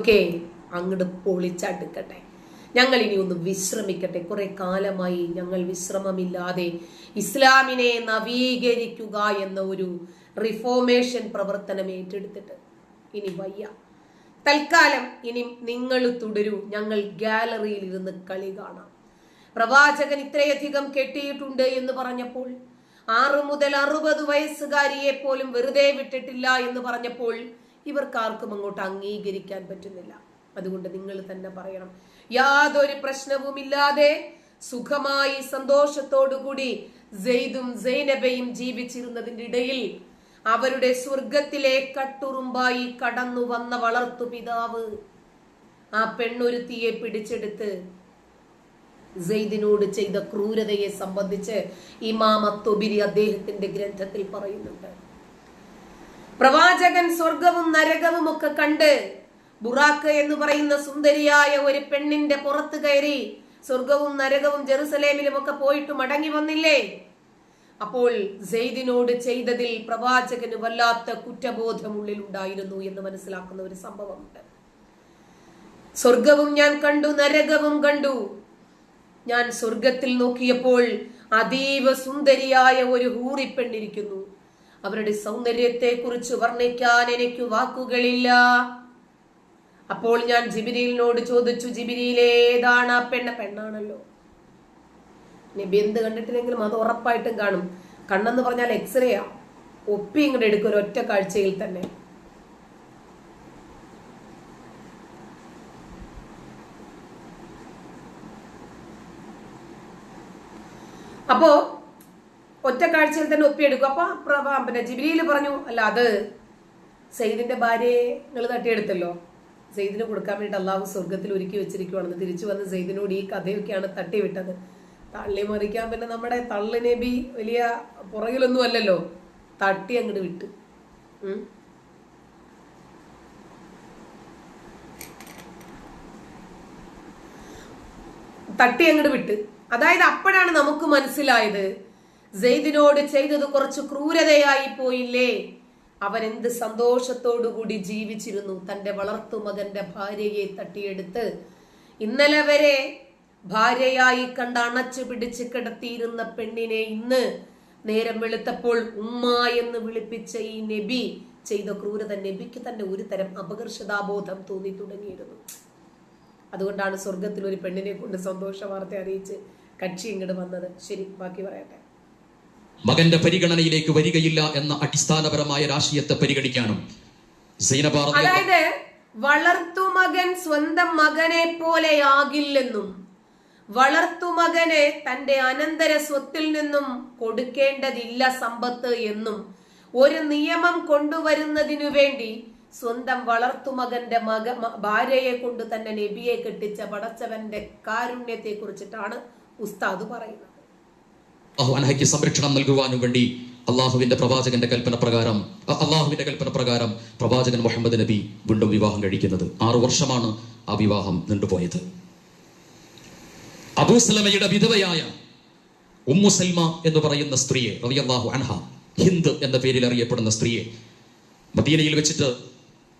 ഇതൊക്കെ അങ്ങോട്ട് പൊളിച്ചടുക്കട്ടെ. ഞങ്ങൾ ഇനി ഒന്ന് വിശ്രമിക്കട്ടെ. കുറെ കാലമായി ഞങ്ങൾ വിശ്രമമില്ലാതെ ഇസ്ലാമിനെ നവീകരിക്കുക എന്ന ഒരു റിഫോർമേഷൻ പ്രവർത്തനം ഏറ്റെടുത്തിട്ട് ഇനി വയ്യ. തൽക്കാലം ഇനി നിങ്ങൾ തുടരൂ, ഞങ്ങൾ ഗാലറിയിൽ ഇരുന്ന് കളി കാണാം. പ്രവാചകൻ ഇത്രയധികം കെട്ടിയിട്ടുണ്ട് എന്ന് പറഞ്ഞപ്പോൾ, 6 മുതൽ 60 വയസ്സുകാരിയെ പോലും വെറുതെ വിട്ടിട്ടില്ല എന്ന് പറഞ്ഞപ്പോൾ ഇവർക്കാർക്കും അങ്ങോട്ട് അംഗീകരിക്കാൻ പറ്റുന്നില്ല. അതുകൊണ്ട് നിങ്ങൾ തന്നെ പറയണം, യാതൊരു പ്രശ്നവുമില്ലാതെ സുഖമായി സന്തോഷത്തോടുകൂടി സെയ്ദും സൈനബയും ജീവിച്ചിരുന്നതിന്റെ ഇടയിൽ അവരുടെ സ്വർഗത്തിലെ കട്ടുറുമ്പായി കടന്നു വന്ന വളർത്തു പിതാവ് ആ പെണ്ണൊരുത്തിയെ പിടിച്ചെടുത്ത് സെയ്ദിനോട് ചെയ്ത ക്രൂരതയെ സംബന്ധിച്ച് ഇമാം അത്തൊബിരി അദ്ദേഹത്തിന്റെ ഗ്രന്ഥത്തിൽ പറയുന്നുണ്ട്. പ്രവാചകൻ സ്വർഗവും നരകവും ഒക്കെ കണ്ട് ബുറാക്ക് എന്ന് പറയുന്ന സുന്ദരിയായ ഒരു പെണ്ണിന്റെ പുറത്ത് കയറി സ്വർഗവും നരകവും ജെറുസലേമിലും ഒക്കെ പോയിട്ട് മടങ്ങി വന്നില്ലേ? അപ്പോൾ സെയ്ദിനോട് ചെയ്തതിൽ പ്രവാചകന് വല്ലാത്ത കുറ്റബോധം ഉള്ളിൽ ഉണ്ടായിരുന്നു എന്ന് മനസ്സിലാക്കുന്ന ഒരു സംഭവമുണ്ട്. സ്വർഗവും ഞാൻ കണ്ടു, നരകവും കണ്ടു. ഞാൻ സ്വർഗത്തിൽ നോക്കിയപ്പോൾ അതീവ സുന്ദരിയായ ഒരു ഹൂറിപ്പെണ്ണിരിക്കുന്നു. അവരുടെ സൗന്ദര്യത്തെ കുറിച്ച് വർണ്ണിക്കാൻ എനിക്ക് വാക്കുകളില്ല. അപ്പോൾ ഞാൻ ജിബ്രീലിനോട് ചോദിച്ചു, ജിബ്രീലേ, ഏതാണ് ആ പെണ്ണാണല്ലോ. നബി എന്ത് കണ്ടിട്ടില്ലെങ്കിലും അത് ഉറപ്പായിട്ടും കാണും. കണ്ണെന്ന് പറഞ്ഞാൽ എക്സ്റേയാ, ഒപ്പി ഇങ്ങോട്ട് എടുക്കും ഒരൊറ്റ കാഴ്ചയിൽ തന്നെ. അപ്പോ ഒറ്റ കാഴ്ചയിൽ തന്നെ ഒപ്പിയെടുക്കും. അപ്പൊ പിന്നെ ജിബ്രീൽ പറഞ്ഞു, അല്ല അത് സെയ്ദിന്റെ ഭാര്യയെ നിങ്ങൾ തട്ടിയെടുത്തല്ലോ, സെയ്ദിന് കൊടുക്കാൻ വേണ്ടി അള്ളാഹു സ്വർഗത്തിൽ ഒരുക്കി വെച്ചിരിക്കുവാണെന്ന്. തിരിച്ചു വന്ന് സെയ്ദിനോട് ഈ കഥയൊക്കെയാണ് തട്ടിവിട്ടത്. തള്ളി മറിക്കാൻ പിന്നെ നമ്മുടെ തള്ളി നബി വലിയ പുറകിലൊന്നും അല്ലല്ലോ, തട്ടി അങ്ങോട്ട് വിട്ട്. തട്ടി അങ്ങോട്ട് വിട്ട്. അതായത് അപ്പോഴാണ് നമുക്ക് മനസ്സിലായത് സെയ്ദിനോട് ചെയ്തത് കുറച്ച് ക്രൂരതയായി പോയില്ലേ. അവരെന്ത് സന്തോഷത്തോടുകൂടി ജീവിച്ചിരുന്നു. തന്റെ വളർത്തുമകന്റെ ഭാര്യയെ തട്ടിയെടുത്ത് ഇന്നലെ വരെ ഭാര്യയായി കണ്ട് അണച്ചു പിടിച്ച് കിടത്തിയിരുന്ന പെണ്ണിനെ ഇന്ന് നേരം വെളുത്തപ്പോൾ ഉമ്മ എന്ന് വിളിപ്പിച്ച ഈ നബി ചെയ്ത ക്രൂരത നബിക്ക് തന്നെ ഒരു തരം അപകർഷതാബോധം തോന്നി തുടങ്ങിയിരുന്നു. അതുകൊണ്ടാണ് സ്വർഗത്തിൽ ഒരു പെണ്ണിനെ കൊണ്ട് സന്തോഷ വാർത്ത അറിയിച്ച് കക്ഷി ഇങ്ങോട്ട് വന്നത്. ശരി, ബാക്കി പറയട്ടെ. മകന്റെ പരിഗണനയിലേക്ക് വരികയില്ല എന്ന അടിസ്ഥാനപരമായ രാഷ്ട്രീയത്തെ പരിഗണിക്കാനും അതായത് വളർത്തുമകൻ സ്വന്തം മകനെ പോലെയാകില്ലെന്നും വളർത്തുമകന് തന്റെ അനന്തര സ്വത്തിൽ നിന്നും കൊടുക്കേണ്ടതില്ല സമ്പത്ത് എന്നും ഒരു നിയമം കൊണ്ടുവരുന്നതിനു വേണ്ടി സ്വന്തം വളർത്തുമകന്റെ ഭാര്യയെ കൊണ്ട് തന്നെ നബിയെ കെട്ടിച്ച പടച്ചവന്റെ കാരുണ്യത്തെ കുറിച്ചിട്ടാണ് ഉസ്താദ് പറയുന്നത്. അൻഹയ്ക്ക് സംരക്ഷണം നൽകുവാനും വേണ്ടി അള്ളാഹുവിന്റെ കൽപ്പന പ്രകാരം പ്രവാചകൻ മുഹമ്മദ് നബി വീണ്ടും വിവാഹം കഴിക്കുന്നത്. 6 വർഷമാണ് ആ വിവാഹം നീണ്ടുപോയത്. അബൂ സലമയുടെ വിധവയായ ഉമ്മു സൽമ എന്ന് പറയുന്ന സ്ത്രീയെ റളിയല്ലാഹു അൻഹ, ഹിന്ദ് എന്ന പേരിൽ അറിയപ്പെടുന്ന സ്ത്രീയെ മദീനയിൽ വെച്ചിട്ട്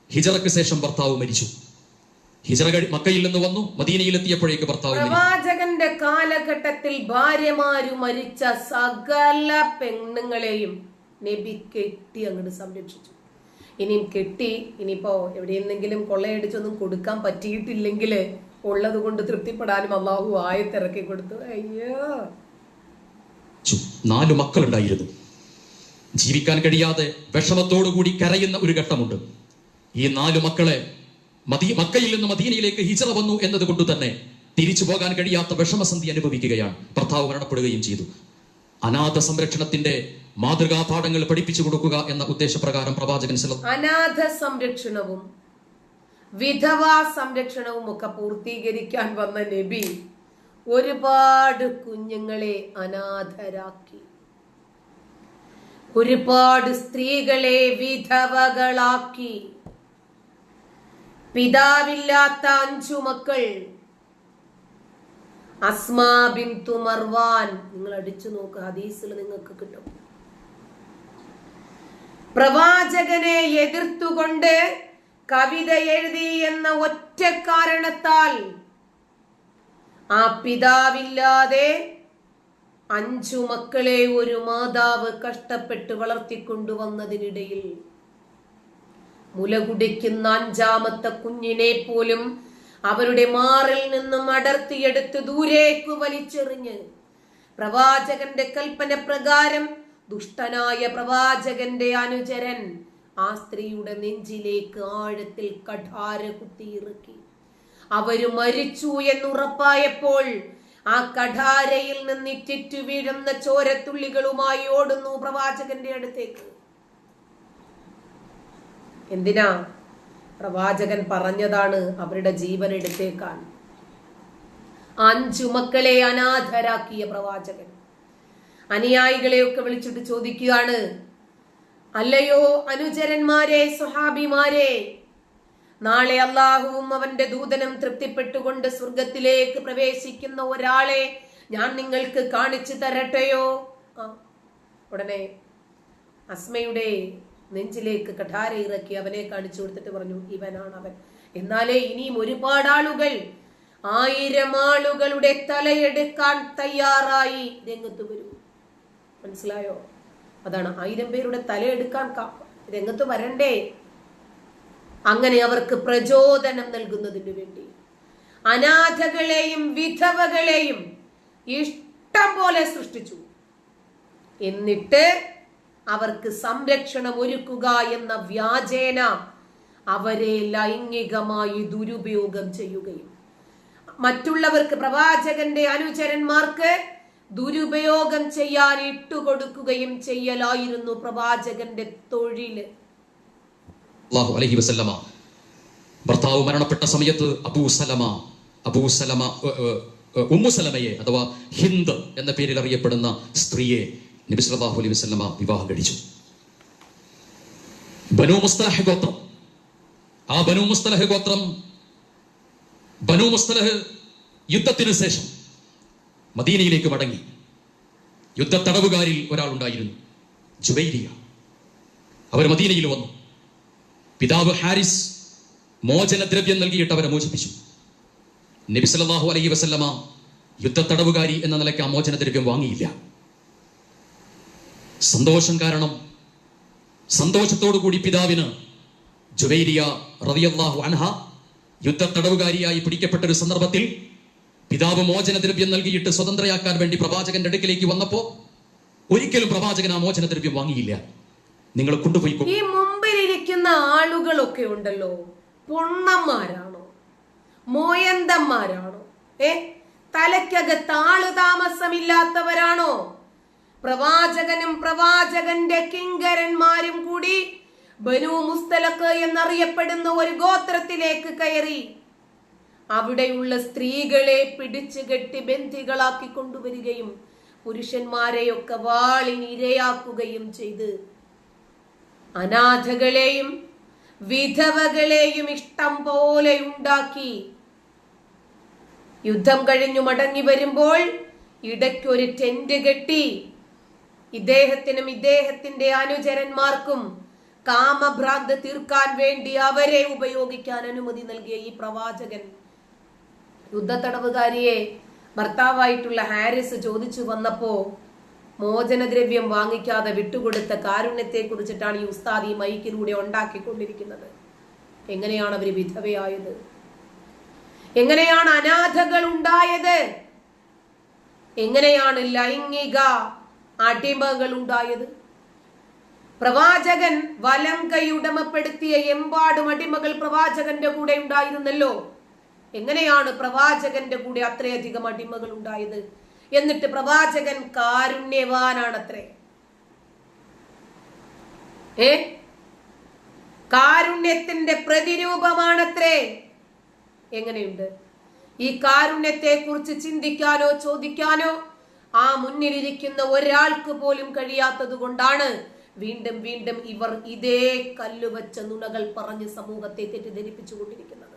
ഹിജറയ്ക്ക് ശേഷം ഭർത്താവ് മരിച്ചു. ഹിജറ മക്കയിൽ നിന്ന് വന്നു, മദീനയിലെത്തിയപ്പോഴേക്ക് ഭർത്താവ്. പ്രവാചകന്റെ കാലഘട്ടത്തിൽ ഭാര്യമാര് മരിച്ച സകല പെണ്ണുങ്ങളെയും നബി കെട്ടി അങ്ങോട്ട് സംരക്ഷിച്ചു. ഇനിയും കെട്ടി ഇനിയിപ്പോ എവിടെയെന്തെങ്കിലും കൊള്ളയടിച്ചൊന്നും കൊടുക്കാൻ പറ്റിയിട്ടില്ലെങ്കിൽ ഉള്ളത് കൊണ്ട് തൃപ്തിപ്പെടാനും അള്ളാഹു ആയത്തിറക്കി കൊടുത്തു. അയ്യോ, 4 മക്കളുണ്ടായിരുന്നു. ജീവിക്കാൻ കഴിയാതെ വിഷമത്തോടുകൂടി കരയുന്ന ഒരു ഘട്ടമുണ്ട്. ഈ 4 മക്കളെ മക്കയിൽ നിന്ന് മദീനയിലേക്ക് ഹിജറ വന്നു എന്നത് കൊണ്ട് തന്നെ തിരിച്ചു പോകാൻ കഴിയാത്ത വിഷമസന്ധി അനുഭവിക്കുകയാണ്. ഭർത്താവ് മരണപ്പെടുകയും ചെയ്തു. അനാഥ സംരക്ഷണത്തിന്റെ മാതൃകാ പാഠങ്ങൾ പഠിപ്പിച്ചു കൊടുക്കുക എന്ന ഉദ്ദേശപ്രകാരം പ്രവാചകൻ അനാഥ സംരക്ഷണവും വിധവാ സംരക്ഷണവും ഒക്കെ പൂർത്തീകരിക്കാൻ വന്ന നബി ഒരുപാട് കുഞ്ഞുങ്ങളെ അനാഥരാക്കി, ഒരുപാട് സ്ത്രീകളെ വിധവകളാക്കി. പിതാവില്ലാത്ത 5 മക്കൾ. അസ്മാ ബിൻതു മർവാൻ, നിങ്ങൾ അടിച്ചു നോക്കുക, ഹദീസിൽ നിങ്ങൾക്ക് കിട്ടും. പ്രവാചകനെ എതിർത്തുകൊണ്ട് കവിത എഴുതി എന്ന ഒറ്റ കാരണത്താൽ ആ പിതാവില്ലാതെ 5 മക്കളെ ഒരു മാതാവ് കഷ്ടപ്പെട്ട് വളർത്തിക്കൊണ്ടുവന്നതിനിടയിൽ മുലകുടിക്കുന്ന 5ാമത്തെ കുഞ്ഞിനെ പോലും അവരുടെ മാറിൽ നിന്നും അടർത്തിയെടുത്ത് ദൂരേക്ക് വലിച്ചെറിഞ്ഞ് പ്രവാചകന്റെ കൽപ്പന പ്രകാരം ദുഷ്ടനായ പ്രവാചകന്റെ അനുചരൻ ആ സ്ത്രീയുടെ നെഞ്ചിലേക്ക് ആഴത്തിൽ കഠാര കുത്തിയിറക്കി. അവര് മരിച്ചു എന്നുറപ്പായപ്പോൾ ആ കഠാരയിൽ നിന്ന് ഇറ്റിറ്റു വീഴുന്ന ചോരത്തുള്ളികളുമായി ഓടുന്നു പ്രവാചകന്റെ അടുത്തേക്ക്. എന്തിനാ? പ്രവാചകൻ പറഞ്ഞതാണ് അവരുടെ ജീവൻ എടുത്തേക്കാൻ. 5 മക്കളെ അനാഥരാക്കിയ പ്രവാചകൻ അനുയായികളെയൊക്കെ വിളിച്ചിട്ട് ചോദിക്കുകയാണ്, അല്ലയോ അനുചരന്മാരെ, സ്വഹാബിമാരെ, നാളെ അള്ളാഹുവും അവന്റെ ദൂതനും തൃപ്തിപ്പെട്ടുകൊണ്ട് സ്വർഗത്തിലേക്ക് പ്രവേശിക്കുന്ന ഒരാളെ ഞാൻ നിങ്ങൾക്ക് കാണിച്ചു തരട്ടെയോ? ഉടനെ അസ്മയുടെ നെഞ്ചിലേക്ക് കഠാര ഇറക്കി അവനെ കാണിച്ചു കൊടുത്തിട്ട് പറഞ്ഞു, ഇവനാണ് അവൻ. എന്നാലേ ഇനിയും ഒരുപാട് ആളുകൾ, 1000 ആളുകളുടെ തലയെടുക്കാൻ തയ്യാറായി രംഗത്ത് വരൂ. മനസ്സിലായോ? അതാണ് 1000 പേരുടെ തലയെടുക്കാൻ രംഗത്ത് വരണ്ടേ. അങ്ങനെ അവർക്ക് പ്രചോദനം നൽകുന്നതിന് വേണ്ടി അനാഥകളെയും വിധവകളെയും ഇഷ്ടം പോലെ സൃഷ്ടിച്ചു. എന്നിട്ട് അവർക്ക് സംരക്ഷണം ഒരുക്കുക എന്ന വ്യാജേന അവരെ ലൈംഗികമായി ദുരുപയോഗം ചെയ്യുകയും മറ്റുള്ളവർക്ക്, പ്രവാചകന്റെ അനുചരന്മാർക്ക് ദുരുപയോഗം ചെയ്യാൻ ഇട്ടുകൊടുക്കുകയും ചെയ്യലായിരുന്നു പ്രവാചകന്റെ തൊഴില്. ഭർത്താവ് മരണപ്പെട്ട സമയത്ത് ഉമ്മു സലമയെ അഥവാ ഹിന്ദ് എന്ന പേരിൽ അറിയപ്പെടുന്ന സ്ത്രീയെ നബി സല്ലല്ലാഹു അലൈഹി വസല്ലമ വിവാഹം കഴിച്ചു. ബനൂ മുസ്തലഹ് ഗോത്രം, ആ ബനൂ മുസ്തലഹ് യുദ്ധത്തിനു ശേഷം മദീനയിലേക്ക് മടങ്ങി. യുദ്ധ തടവുകാരിൽ ഒരാളുണ്ടായിരുന്നു, ജുബൈരിയ. അവർ മദീനയിൽ വന്നു. പിതാവ് ഹാരിസ് മോചനദ്രവ്യം നൽകിയിട്ട് അവരെ മോചിപ്പിച്ചു. നബി സല്ലല്ലാഹു അലൈഹി വസല്ലമ യുദ്ധ തടവുകാരി എന്ന നിലയ്ക്ക് ആ മോചനദ്രവ്യം വാങ്ങിയില്ല. സന്തോഷം കാരണം സന്തോഷത്തോടുകൂടി പിതാവിന് ജുബൈരിയ റളിയല്ലാഹു അൻഹ യുദ്ധ തടവുകാരിയായി പിടിക്കപ്പെട്ട ഒരു സന്ദർഭത്തിൽ പിതാവ് മോചനദ്രവ്യം നൽകിയിട്ട് സ്വതന്ത്രയാക്കാൻ വേണ്ടി പ്രവാചകന്റെ അടുക്കിലേക്ക് വന്നപ്പോ ഒരിക്കലും പ്രവാചകൻ ആ മോചനദ്രവ്യം വാങ്ങിയില്ല. നിങ്ങൾ കൊണ്ടുപോയി. ഈ മുമ്പിലിരിക്കുന്ന ആളുകളൊക്കെ ഉണ്ടല്ലോ, പൊണ്ണന്മാരാണോ മോയന്തന്മാരാണോ? തലയ്ക്കകത്ത് ആള് താമസമില്ലാത്തവരാണോ? പ്രവാചകനും പ്രവാചകന്റെ കിങ്കരന്മാരും കൂടി ബനൂ മുസ്തലഖ് എന്നറിയപ്പെടുന്ന ഒരു ഗോത്രത്തിലേക്ക് കയറി അവിടെയുള്ള സ്ത്രീകളെ പിടിച്ചു കെട്ടി ബന്ധികളാക്കി കൊണ്ടുവരികയും പുരുഷന്മാരെയൊക്കെ വാളിനിരയാക്കുകയും ചെയ്ത് അനാഥകളെയും വിധവകളെയും ഇഷ്ടം പോലെ ഉണ്ടാക്കി. യുദ്ധം കഴിഞ്ഞു മടങ്ങി വരുമ്പോൾ ഇടയ്ക്കൊരു ടെന്റ് കെട്ടി ഇദ്ദേഹത്തിനും ഇദ്ദേഹത്തിന്റെ അനുചരന്മാർക്കും കാമഭ്രാന്ത് തീർക്കാൻ വേണ്ടി അവരെ ഉപയോഗിക്കാൻ അനുമതി നൽകിയ ഈ പ്രവാചകൻ യുദ്ധത്തടവുകാരിയെ ഭർത്താവായിട്ടുള്ള ഹാരിസ് ചോദിച്ചു വന്നപ്പോ മോചനദ്രവ്യം വാങ്ങിക്കാതെ വിട്ടുകൊടുത്ത കാരുണ്യത്തെ കുറിച്ചിട്ടാണ് ഈ ഉസ്താദ് ഈ മൈക്കിലൂടെ ഉണ്ടാക്കിക്കൊണ്ടിരിക്കുന്നത്. എങ്ങനെയാണ് അവര് വിധവയായത്? എങ്ങനെയാണ് അനാഥകൾ ഉണ്ടായത്? എങ്ങനെയാണ് ലൈംഗിക അടിമകൾ ഉണ്ടായത്? പ്രവാചകൻ വലം കൈ ഉടമപ്പെടുത്തിയ എമ്പാടും അടിമകൾ പ്രവാചകന്റെ കൂടെ ഉണ്ടായിരുന്നല്ലോ. എങ്ങനെയാണ് പ്രവാചകന്റെ കൂടെ അത്രയധികം അടിമകൾ ഉണ്ടായത്? എന്നിട്ട് പ്രവാചകൻ കാരുണ്യവാനാണത്രേ. കാരുണ്യത്തിന്റെ പ്രതിരൂപമാണത്രേ. എങ്ങനെയുണ്ട്? ഈ കാരുണ്യത്തെ കുറിച്ച് ചിന്തിക്കാനോ ചോദിക്കാനോ ആ മുന്നിലിരിക്കുന്ന ഒരാൾക്ക് പോലും കഴിയാത്തത് കൊണ്ടാണ് വീണ്ടും വീണ്ടും ഇവർ ഇതേ കല്ലുവച്ച നുണകൾ പറഞ്ഞ് സമൂഹത്തെ തെറ്റിദ്ധരിപ്പിച്ചുകൊണ്ടിരിക്കുന്നത്.